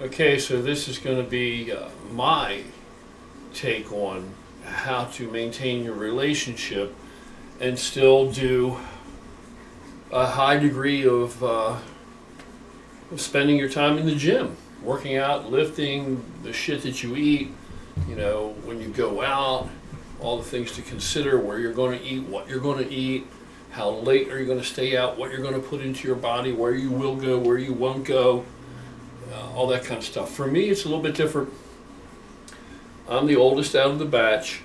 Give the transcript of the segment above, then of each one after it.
Okay, so this is going to be my take on how to maintain your relationship and still do a high degree of spending your time in the gym, working out, lifting, the shit that you eat, you know, when you go out, all the things to consider, where you're going to eat, what you're going to eat, how late are you going to stay out, what you're going to put into your body, where you will go, where you won't go. All that kind of stuff. For me, it's a little bit different. I'm the oldest out of the batch.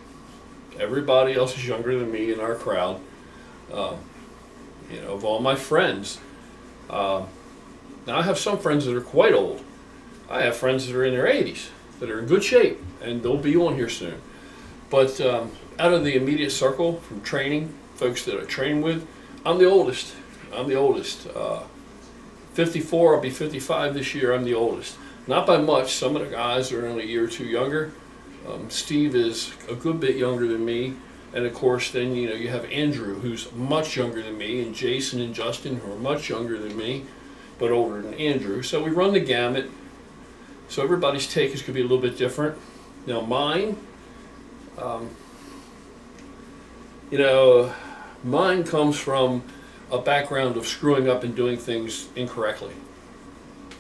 Everybody else is younger than me in our crowd. You know, of all my friends. Now, I have some friends that are quite old. I have friends that are in their 80s that are in good shape, and they'll be on here soon. But out of the immediate circle from training, folks that I train with, I'm the oldest. I'm the oldest. 54, I'll be 55 this year. I'm the oldest. Not by much. Some of the guys are only a year or two younger. Steve is a good bit younger than me. And of course, then you know you have Andrew, who's much younger than me, and Jason and Justin, who are much younger than me, but older than Andrew. So we run the gamut. So everybody's take is going to be a little bit different. Now mine, you know, mine comes from a background of screwing up and doing things incorrectly,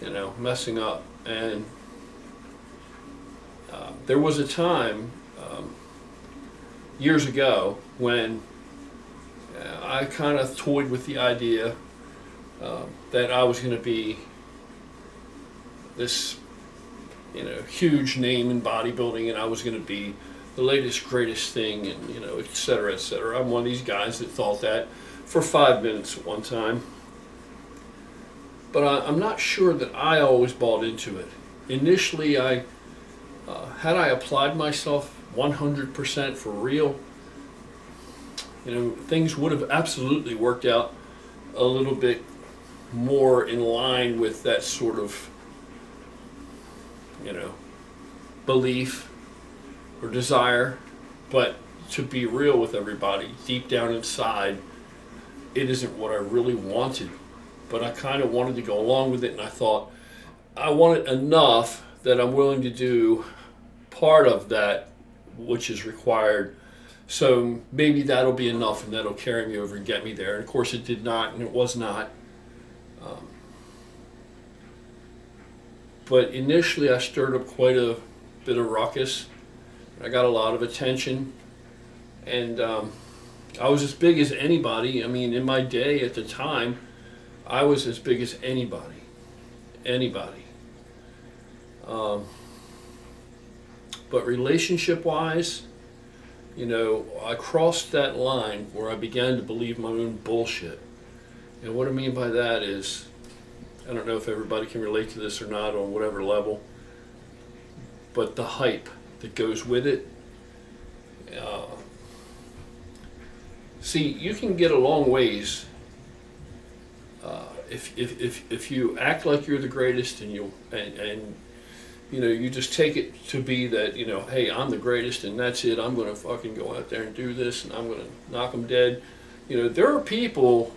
you know, messing up. And there was a time years ago when I kind of toyed with the idea that I was going to be this, you know, huge name in bodybuilding, and I was going to be the latest, greatest thing, and you know, et cetera, et cetera. I'm one of these guys that thought that for 5 minutes at one time. But I'm not sure that I always bought into it. Initially, had I applied myself 100% for real, you know, things would have absolutely worked out a little bit more in line with that sort of, you know, belief or desire. But to be real with everybody, deep down inside, it isn't what I really wanted. But I kind of wanted to go along with it, and I thought I want it enough that I'm willing to do part of that which is required. So maybe that'll be enough, and that'll carry me over and get me there. And of course it did not, and it was not. But initially I stirred up quite a bit of ruckus. I got a lot of attention, and I was as big as anybody. I mean, in my day at the time, I was as big as anybody. Anybody. But relationship-wise, you know, I crossed that line where I began to believe my own bullshit. And what I mean by that is, I don't know if everybody can relate to this or not on whatever level, but the hype that goes with it. See, you can get a long ways if you act like you're the greatest, and you know, you just take it to be that, you know, hey, I'm the greatest and that's it. I'm going to fucking go out there and do this, and I'm going to knock them dead. You know, there are people,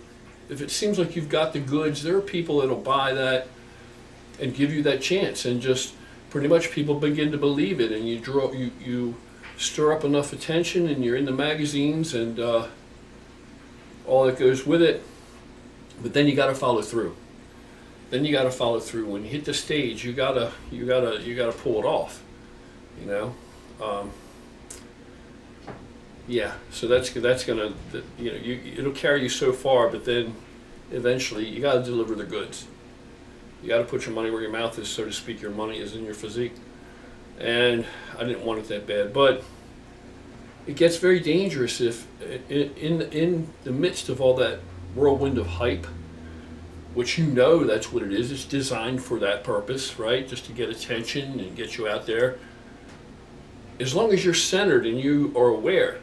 if it seems like you've got the goods, there are people that'll buy that and give you that chance, and just pretty much people begin to believe it, and you stir up enough attention, and you're in the magazines and all that goes with it. But then you got to follow through. Then you got to follow through. When you hit the stage, you gotta pull it off. You know, yeah. So that's gonna, you know, it'll carry you so far, but then eventually you got to deliver the goods. You got to put your money where your mouth is, so to speak. Your money is in your physique, and I didn't want it that bad, but it gets very dangerous if in the midst of all that whirlwind of hype, which, you know, that's what it is. It's designed for that purpose, right? Just to get attention and get you out there. As long as you're centered and you are aware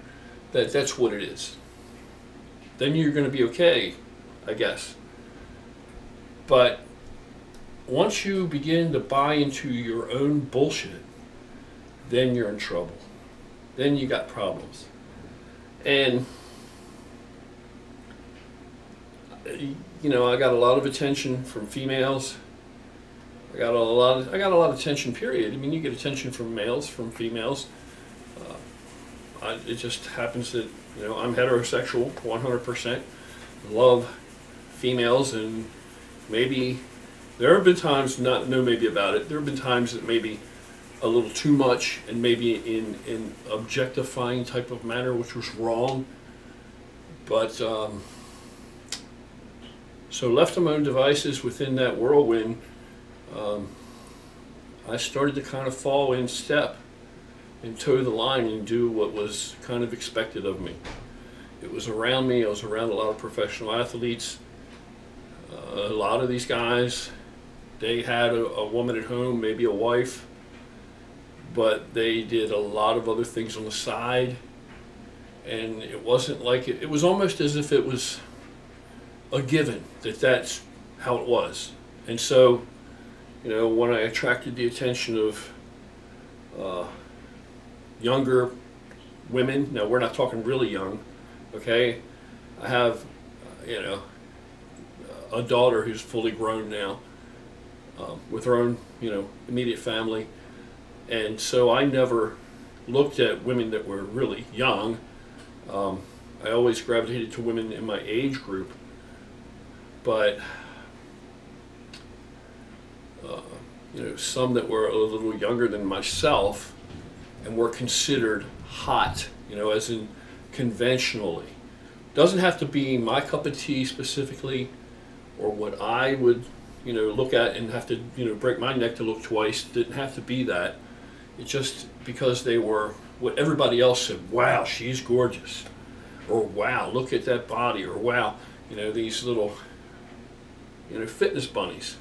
that that's what it is, then you're going to be okay, I guess. But once you begin to buy into your own bullshit, then you're in trouble. Then you got problems. And you know, I got a lot of attention from females, I got a lot of attention. Period. I mean, you get attention from males, from females. It just happens that, you know, I'm heterosexual, 100%. Love females, and maybe there have been times, no maybe about it. There have been times that maybe a little too much, and maybe in objectifying type of manner, which was wrong. But so left to my own devices within that whirlwind, I started to kind of fall in step and toe the line and do what was kind of expected of me. It was around me. I was around a lot of professional athletes. A lot of these guys, they had a woman at home, maybe a wife, but they did a lot of other things on the side. And it wasn't like it was almost as if it was a given that that's how it was. And so, you know, when I attracted the attention of younger women, now we're not talking really young, okay? I have, you know, a daughter who's fully grown now, with her own, you know, immediate family. And so I never looked at women that were really young. I always gravitated to women in my age group, but you know, some that were a little younger than myself and were considered hot, you know, as in conventionally. Doesn't have to be my cup of tea specifically, or what I would, you know, look at and have to, you know, break my neck to look twice. Didn't have to be that. It's just because they were what everybody else said. Wow, she's gorgeous, or wow, look at that body, or wow, you know, these little, you know, fitness bunnies,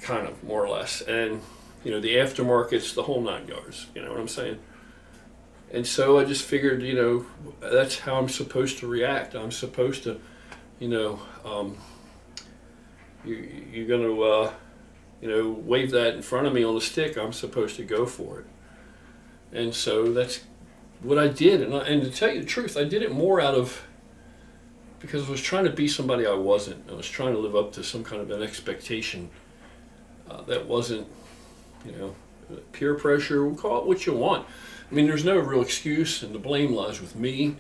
kind of, more or less. And, you know, the aftermarkets, the whole 9 yards, you know what I'm saying? And so I just figured, you know, that's how I'm supposed to react. I'm supposed to, you know, you're going to, you know, wave that in front of me on the stick, I'm supposed to go for it. And so that's what I did. And to tell you the truth, I did it more out of, because I was trying to be somebody I wasn't. I was trying to live up to some kind of an expectation that wasn't, you know, peer pressure, we'll call it what you want. I mean, there's no real excuse, and the blame lies with me,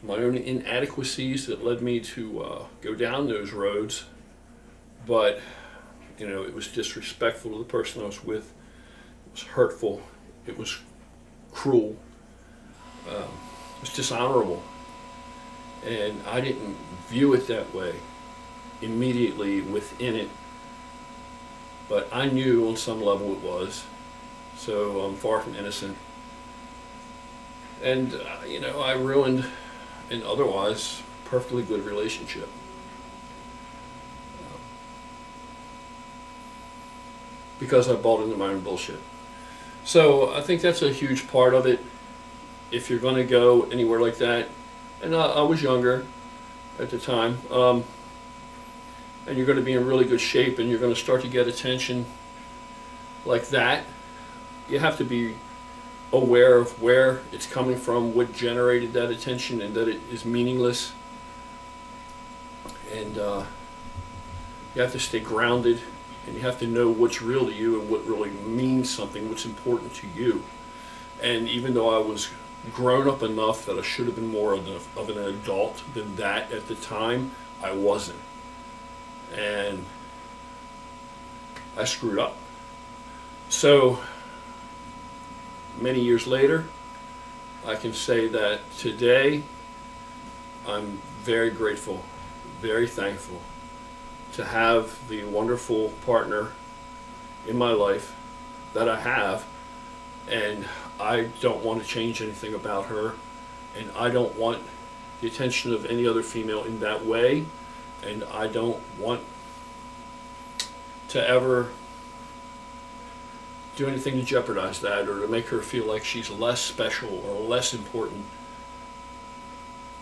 my own inadequacies that led me to go down those roads. But, you know, it was disrespectful to the person I was with. It was hurtful. It was cruel. It was dishonorable. And I didn't view it that way immediately within it. But I knew on some level it was. So I'm far from innocent. And, you know, I ruined an otherwise perfectly good relationship. Because I bought into my own bullshit. So I think that's a huge part of it. If you're going to go anywhere like that, and I was younger at the time, and you're going to be in really good shape, and you're going to start to get attention like that, you have to be aware of where it's coming from, what generated that attention, and that it is meaningless. And you have to stay grounded, and you have to know what's real to you and what really means something, what's important to you. And even though I was grown up enough that I should have been more of an adult than that at the time, I wasn't. And I screwed up. So many years later, I can say that today I'm very grateful, very thankful to have the wonderful partner in my life that I have, and I don't want to change anything about her, and I don't want the attention of any other female in that way, and I don't want to ever do anything to jeopardize that or to make her feel like she's less special or less important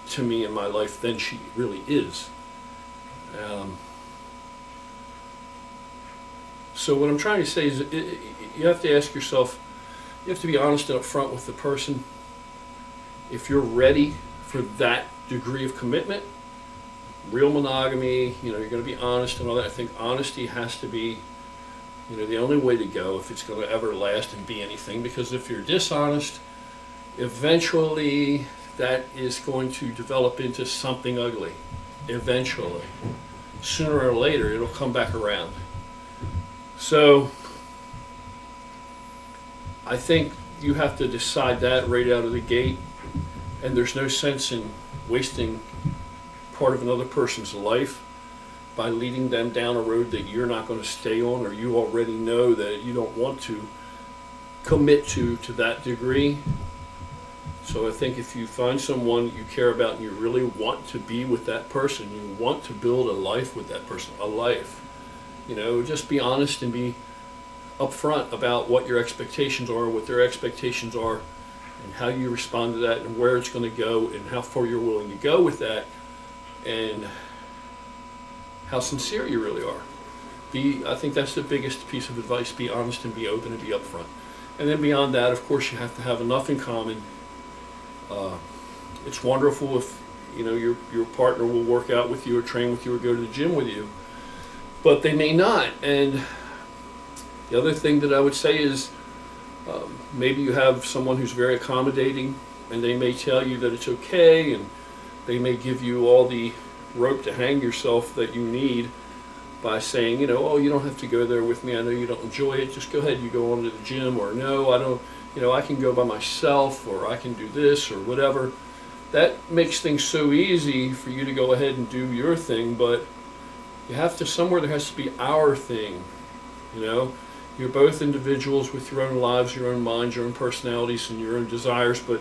to me in my life than she really is. So what I'm trying to say is you have to ask yourself, you have to be honest and upfront with the person. If you're ready for that degree of commitment, real monogamy, you know, you're going to be honest and all that. I think honesty has to be You know, the only way to go if it's going to ever last and be anything, because if you're dishonest, eventually that is going to develop into something ugly. Eventually. Sooner or later, it'll come back around. So, I think you have to decide that right out of the gate, and there's no sense in wasting part of another person's life by leading them down a road that you're not going to stay on, or you already know that you don't want to commit to that degree. So I think if you find someone you care about and you really want to be with that person, you want to build a life with that person, a life, you know, just be honest and be upfront about what your expectations are, what their expectations are, and how you respond to that, and where it's going to go, and how far you're willing to go with that, and how sincere you really are. I think that's the biggest piece of advice. Be honest and be open and be upfront. And then beyond that, of course, you have to have enough in common. It's wonderful if, you know, your partner will work out with you or train with you or go to the gym with you, but they may not. And the other thing that I would say is maybe you have someone who's very accommodating, and they may tell you that it's okay, and they may give you all the rope to hang yourself that you need by saying, you know, oh, you don't have to go there with me, I know you don't enjoy it, just go ahead, you go on to the gym, or no, I don't, you know, I can go by myself, or I can do this, or whatever. That makes things so easy for you to go ahead and do your thing, but you have to, somewhere there has to be our thing, you know. You're both individuals with your own lives, your own minds, your own personalities, and your own desires, but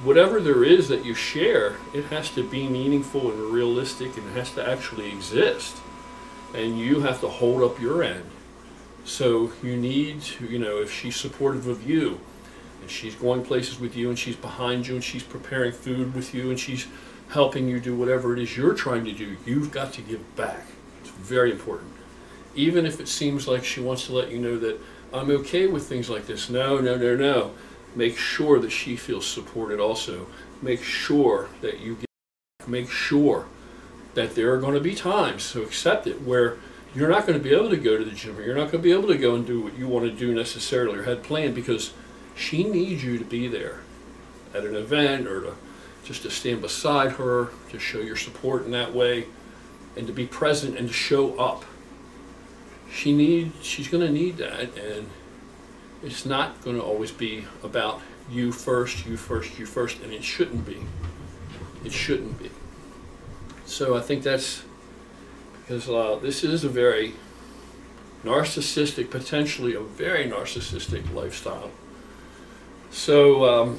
whatever there is that you share, it has to be meaningful and realistic, and it has to actually exist. And you have to hold up your end. So you need to, you know, if she's supportive of you, and she's going places with you, and she's behind you, and she's preparing food with you, and she's helping you do whatever it is you're trying to do, you've got to give back. It's very important. Even if it seems like she wants to let you know that I'm okay with things like this. No, no, no, no. Make sure that she feels supported also. Make sure that you make sure that there are going to be times, so accept it, where you're not going to be able to go to the gym, or you're not going to be able to go and do what you want to do necessarily or had planned, because she needs you to be there at an event, or just to stand beside her, to show your support in that way, and to be present and to show up. She's going to need that, and it's not going to always be about you first, you first, you first, and it shouldn't be. It shouldn't be. So I think that's because this is a very narcissistic, potentially a very narcissistic lifestyle. So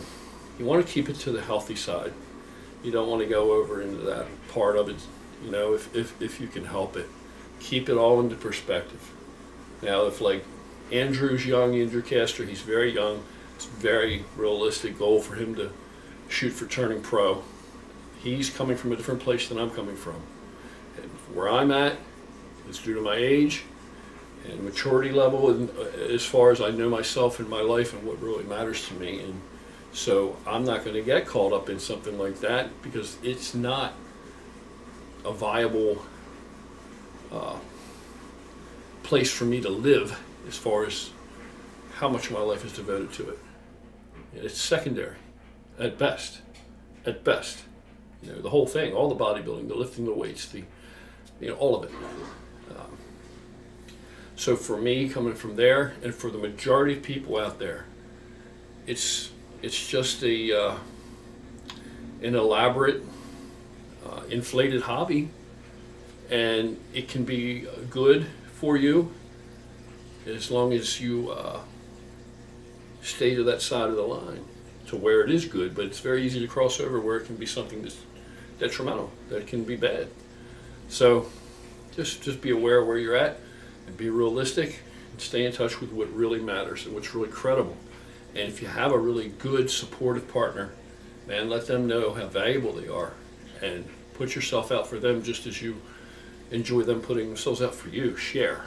you want to keep it to the healthy side. You don't want to go over into that part of it, you know, if you can help it. Keep it all into perspective. Now, if like Andrew's young, Andrew Castor, he's very young. It's a very realistic goal for him to shoot for turning pro. He's coming from a different place than I'm coming from. And where I'm at is due to my age and maturity level, and as far as I know myself and my life and what really matters to me. And so I'm not going to get caught up in something like that, because it's not a viable place for me to live as far as how much of my life is devoted to it. It's secondary at best. At best. You know, the whole thing, all the bodybuilding, the lifting the weights, all of it. So for me, coming from there, and for the majority of people out there, it's just an elaborate, inflated hobby, and it can be good for you as long as you stay to that side of the line to where it is good. But it's very easy to cross over where it can be something that's detrimental, that can be bad. So just be aware of where you're at, and be realistic, and stay in touch with what really matters and what's really credible. And if you have a really good, supportive partner, man, let them know how valuable they are, and put yourself out for them just as you enjoy them putting themselves out for you. Share.